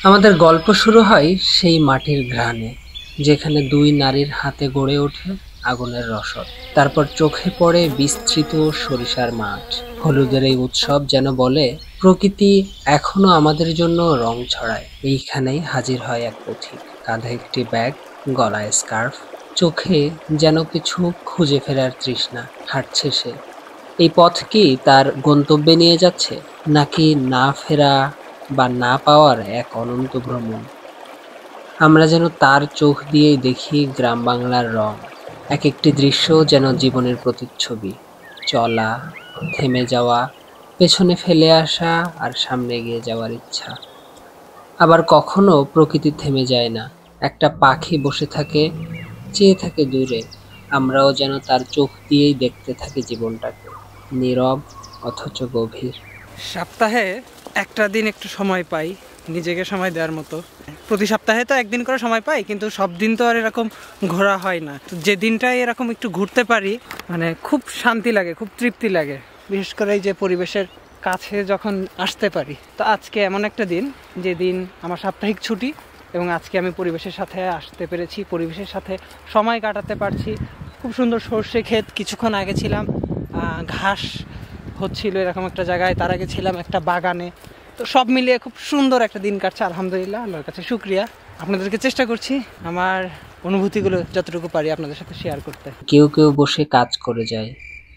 আমাদের গল্প শুরু হয় সেই মাটির ঘ্রাণে, যেখানে দুই নারীর হাতে গড়ে ওঠে আগুনের রসদ। তারপর চোখে পড়ে বিস্তৃত সরিষার মাঠ। হলুদের এই উৎসব যেন বলে, প্রকৃতি এখনো আমাদের জন্য রং ছড়ায়। এইখানেই হাজির হয় এক পথিক, কাঁধে একটি ব্যাগ, গলায় স্কার্ফ, চোখে যেন কিছু খুঁজে ফেরার তৃষ্ণা। হাঁটছে সে। এই পথ কি তার গন্তব্যে নিয়ে যাচ্ছে, নাকি না ফেরা বা না পাওয়ার এক অনন্ত ভ্রমণ? আমরা যেন তার চোখ দিয়েই দেখি গ্রাম বাংলার রং। এক একটি দৃশ্য যেন জীবনের প্রতিচ্ছবি। চলা, থেমে যাওয়া, পেছনে ফেলে আসা আর সামনে এগিয়ে যাওয়ার ইচ্ছা। আবার কখনো প্রকৃতি থেমে যায় না, একটা পাখি বসে থাকে, চেয়ে থাকে দূরে। আমরাও যেন তার চোখ দিয়েই দেখতে থাকি জীবনটাকে, নীরব অথচ গভীর। সপ্তাহে একটা দিন একটু সময় পাই নিজেকে সময় দেওয়ার মতো। প্রতি সপ্তাহে তো একদিন করে সময় পাই, কিন্তু সব দিন তো আর এরকম ঘোরা হয় না। তো যে দিনটাই এরকম একটু ঘুরতে পারি, মানে খুব শান্তি লাগে, খুব তৃপ্তি লাগে। বিশেষ করে এই যে পরিবেশের কাছে যখন আসতে পারি। তো আজকে এমন একটা দিন, যে দিন আমার সাপ্তাহিক ছুটি, এবং আজকে আমি পরিবেশের সাথে আসতে পেরেছি, পরিবেশের সাথে সময় কাটাতে পারছি। খুব সুন্দর সর্ষে ক্ষেত, কিছুক্ষণ আগে ছিলাম ঘাস হচ্ছিল এরকম একটা জায়গায়, তার আগে ছিলাম একটা বাগানে। তো সব মিলিয়ে খুব সুন্দর একটা দিন কাটছে, আলহামদুলিল্লাহ, আল্লাহর কাছে শুকরিয়া। আপনাদেরকে চেষ্টা করছি আমার অনুভূতিগুলো যতটুকু পারি আপনাদের সাথে শেয়ার করতে। কেউ কেউ বসে কাজ করে যায়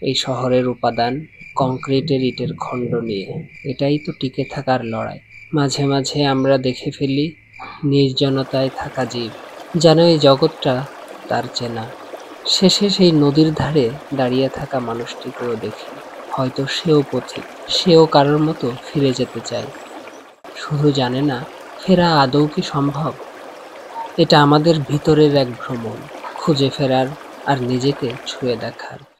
এই শহরের উপাদান, কংক্রিটের ইটের খণ্ড নিয়ে। এটাই তো টিকে থাকার লড়াই। মাঝে মাঝে আমরা দেখে ফেলি নির্জনতায় থাকা জীব, যেন এই জগৎটা তার চেনা। শেষে সেই নদীর ধারে দাঁড়িয়ে থাকা মানুষটিকেও দেখি, হয়তো সেও পথিক, সেও কারোর মতো ফিরে যেতে চায়, শুধু জানে না ফেরা আদৌ কি সম্ভব। এটা আমাদের ভিতরের এক ভ্রমণ, খুঁজে ফেরার আর নিজেকে ছুঁয়ে দেখার।